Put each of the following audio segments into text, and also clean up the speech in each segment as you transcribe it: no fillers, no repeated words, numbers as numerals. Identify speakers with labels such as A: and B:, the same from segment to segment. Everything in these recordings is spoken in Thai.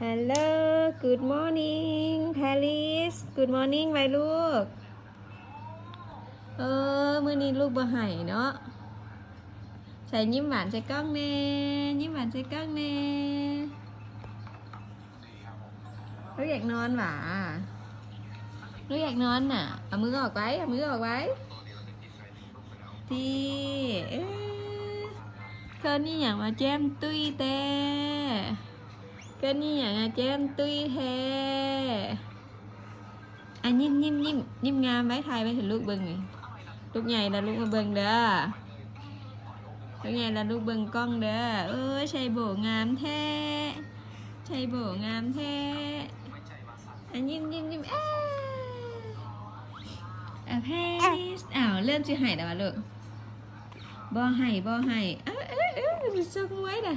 A: Hello good morning Paris good morning ไว้ลูกมื้อนี้ลูกบ่ให้เนาะใส่ยิ้มหวานใส่กล้องแน่ยิ้มหวานใส่กล้องแน่ลูกอยากนอนหว่าลูกอยากนอนน่ะเอามือออกไว้เอามือออกไว้ที่คนนี้อยากมาแจมตุ้ยแต่ก็นี่อย่างแจมตุ้ยแท้อันยิ้มงามไว้ถ่ายไว้ถึงลูกเบิ้งไงลูกใหญ่แล้วลูกมาเบิ้งเด้อลูกใหญ่แล้วลูกเบิ้งกล้องเด้อใช่โบงามแท้ใช่โบงามแท้อันยิ้มเพสเลื่อนจะหายแล้วลูกบ่ให้มันดิซุกไว้น่ะ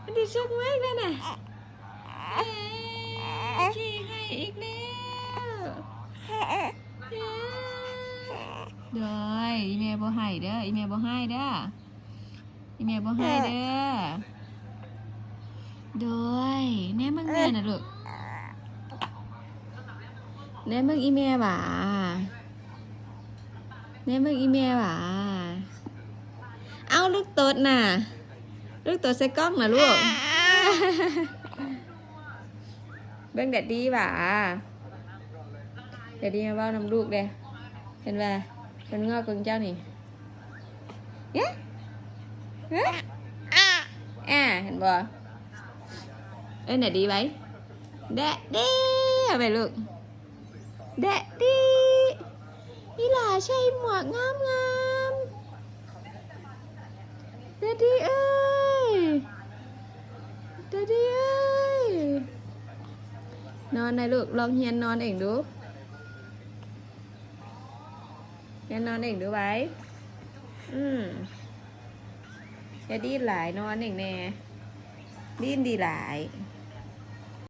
A: มันดิซุกไว้นั่นน่ะขี้ให้อีกแล้วเด้ออีเมลบ่ให้เด้ออีเมลบ่ให้เด้ออีเมลบ่ให้เด้อเด้อแน่มึงแม่น่ะลูกแน่มึงอีเมลบ่าแน่มึงอีเมลบ่าเอาลูกตดน่ะลูกตดใส่กล้องน่ะลูกเบิ่งแดดดีบ่าแดดดีมาเว้านำลูกเด้เห็นว่าเป็นงอกกึ่งเจ้านี่เอ๊ะเห็นบ่แดดดีไว้แดดดีเอาไปลูกแดดดีนี่ล่ะใช่หมวกงามแดดดีเอ้ยแดดดีเอ้ยนอนนะลูกลองเฮียนนอนเองดูเฮียนนอนเองดูไว้อย่าดิ้นหลายนอนเองแน่ดิ้นดีหลาย